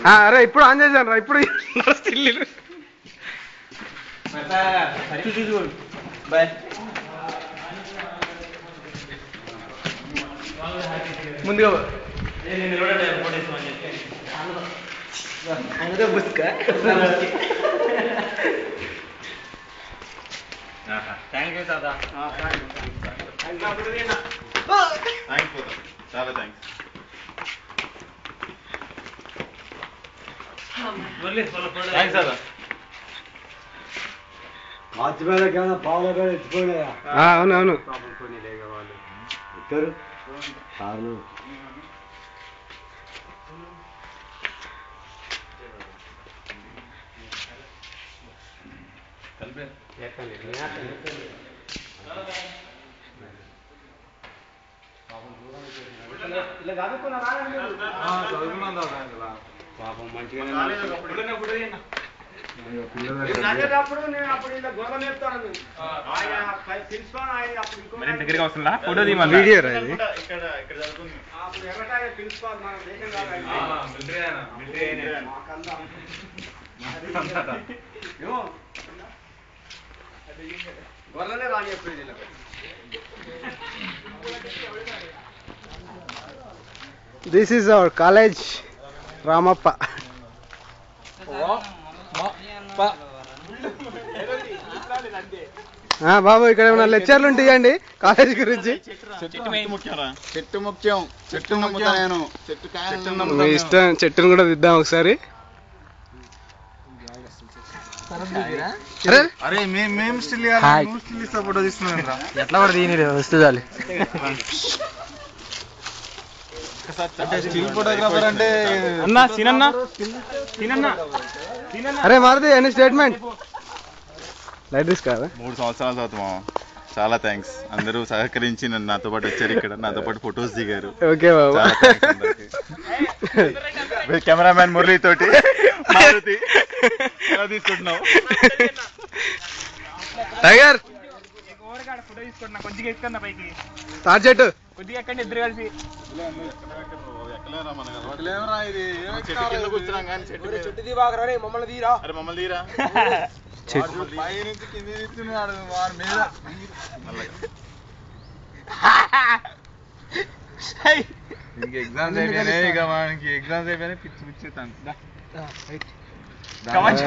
అరే ఇప్పుడు ఆన్ చేశాను రా ఇప్పుడు ముందుగా థ్యాంక్ యూ దాదా. చాలా థ్యాంక్స్. అవునవును పాపం మంచిగా దగ్గరికి వస్తుందా ఫోటో తీయమని వీడియో రా ఇది this is our college Ramappa. బాబు ఇక్కడ ఏమైనా లెక్చర్లు ఉంటాయండి కాలేజ్ గురించి? చెట్టు ముఖ్యం. చెట్టు నమ్ముతాను. మీ ఇష్టం, చెట్టును కూడా దిద్దాం ఒకసారి. అరే మేము స్టిల్ ఫోటో తీస్తున్నాం రా. ఎట్లా కూడా దీని వస్తుంది స్టిల్ ఫోటోగ్రాఫర్ అంటే అన్నా సీనన్నా. అరే మారుతి ఎనీ స్టేట్మెంట్ లైట్ తీసుకోదా? 3 సంవత్సరాల తర్వాత మామ చాలా థ్యాంక్స్. అందరూ సహకరించి నాతో పాటు వచ్చారు, ఇక్కడ నాతో పాటు ఫొటోస్ దిగారు. ఓకే బాబు. కెమెరామ్యాన్ మురళి తోటి మారుతి ఎలా తీసుకుంటున్నావు? టైగర్ తాటి చెట్టు కొద్దిగా ఎక్కండి ఇద్దరు కలిసి. కూర్చున్నాం కానీ చెట్టు దివాగరా మమ్మల్ని తీరా. అరే మమ్మల్ని తీరా. పై నుంచి కింద తీస్తున్నాడు వాడి మీద. ఇంక ఎగ్జామ్స్ అయిపోయినాయి, ఇక మనకి ఎగ్జామ్స్ అయిపోయినాయి. పిచ్చి పిచ్చేస్తాను. మంచి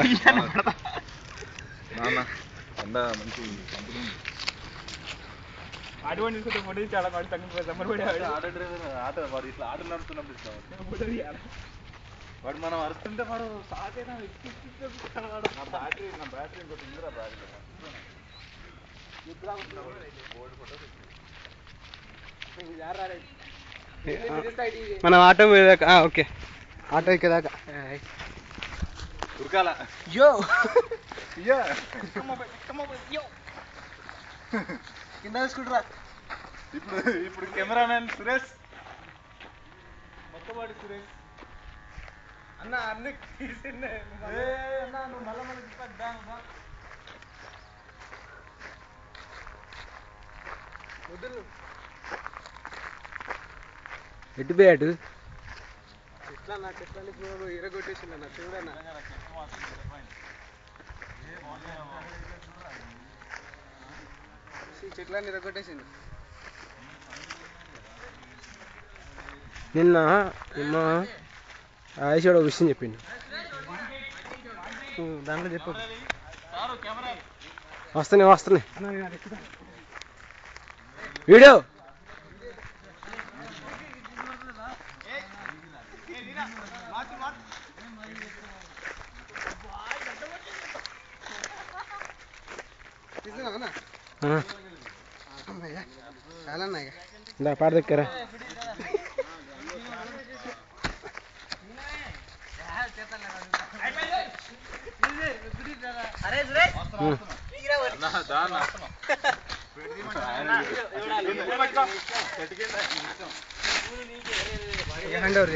అటువంటి ఫోటో చాలా తగ్గిపోయి ఆటో డ్రైవర్ వాడు ఇట్లా ఆటో నడుపుతున్నప్పుడు వాడు మనం అరుస్తుంటే వాడు సాగైనా నా బ్యాటరీ ఇంకోటి ఉందిరా బ్యాటరీ. మనం ఆటో పోయేదాకా. ఓకే ఆటో ఎక్కేదాకా ఉరకాల. కింద వేసుకుంటారా? ఇప్పుడు కెమెరామెన్ సురేష్, మొత్తపాటి సురేష్ అన్న అన్ని తీసిండే నువ్వు మళ్ళా ఎటు పోయాడు? చెట్ల నా చెట్లని ఇరగొట్టేసింది అన్న. చూడన్నా చెట్లని ఇరగొట్టేసింది. నిన్న ఆయుష్ ఒక విషయం చెప్పిండు, దాంట్లో చెప్పు. వస్తున్నాయి వీడియో. పాట దగ్గర హ్యాండ్ ఓవర్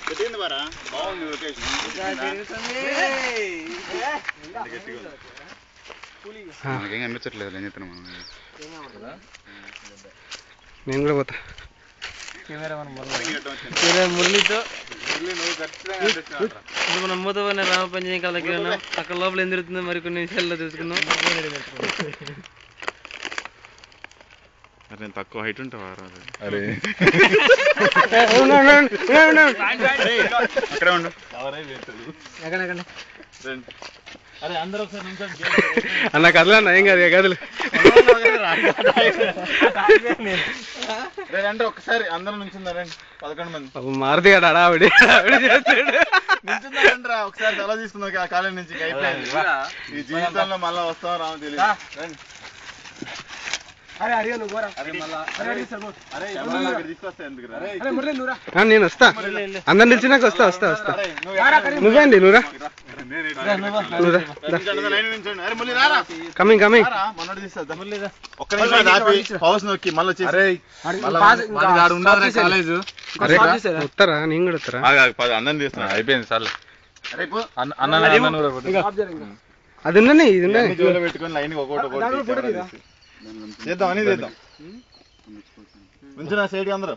పెట్టింది బారా, బాగుంది లొకేషన్. మనకేం కనిపించట్లేదు ఏం చెప్తున్నాం మనం నేను కూడా పోతా మురళితో మనం మూతవన్న రామ పంచయం కాలకి ఉన్నాం. అక్కడ లోపల ఏం జరుగుతుందో మరి కొన్ని నిమిషాల్లో తెలుసుకుందాం. నేను తక్కువ హైట్ ఉంటావా అరే అక్కడే ఉండు అరే అందరూ ఒకసారి అన్న కదలు అన్న ఏం కాదు కదలు అంటే ఒకసారి అందరూ నుంచున్నారండి 11 మంది మారుతి కాడ ఆవిడ నుంచున్నారండి ఒకసారి తల తీసుకుందాం ఆ కాలేజ్ నుంచి ఈ జీవితంలో మళ్ళీ వస్తాం రామో తెలియదు నేను వస్తా అందరు నిలిచినాక వస్తా నువ్వేండి నువ్వురా కమింగ్ వస్తారా నేను కూడా వస్తారా అందరం తీస్తున్నా అయిపోయింది సార్ అది ఉండండి ఇది ఉండండి పెట్టుకొని లైన్ ఒకటి చేద్దాం అని చేద్దాం ముందు నా సైడ్ అందరూ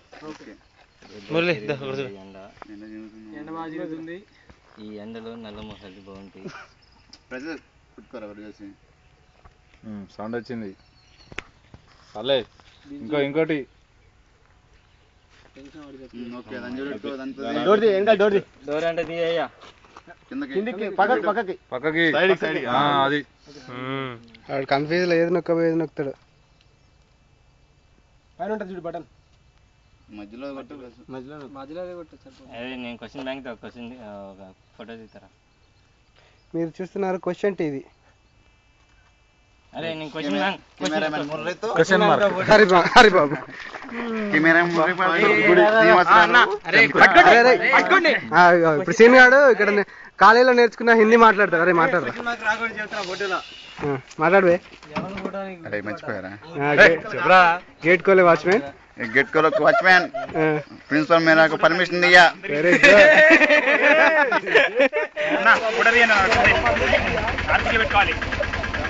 ఈ ఎండలో నల్ల మొహాలు బాగుంటాయి. సౌండ్ వచ్చింది సర్లే ఇంకోటి డోర్ అంటే తీయ్యా పక్కకి అది వాడు కన్ఫ్యూజ్ ఏది నొక్కబోయేది నొక్కుతాడు. నేను క్వశ్చన్ బ్యాంక్ క్వశ్చన్ ఒక ఫోటో తీస్తారా? మీరు చూస్తున్నారు క్వశ్చన్ టీవీ. అరే నేను క్వశ్చన్ బ్యాంక్ హరిబాబు ఇప్పుడు సీన్ గాడు ఇక్కడ కాలేజీలో నేర్చుకున్న హిందీ మాట్లాడతారు. అరే మాట్లాడరా మాట్లాడవే మర్చిపోయారా गेट खोले वॉचमैन गेट खोलो वॉचमैन प्रिंसिपल मेरा को परमिशन दिया वेरी गुड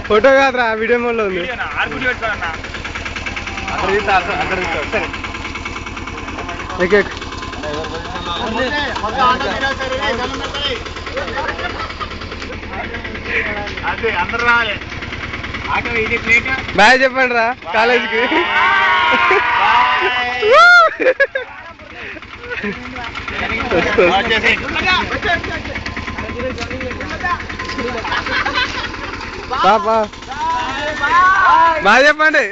फोटो కాదురా వీడియో మోడ్ లో ఉంది బాయ్ చెప్పండి రా కాలేజీకి. పాపా బాయ్ చెప్పండి.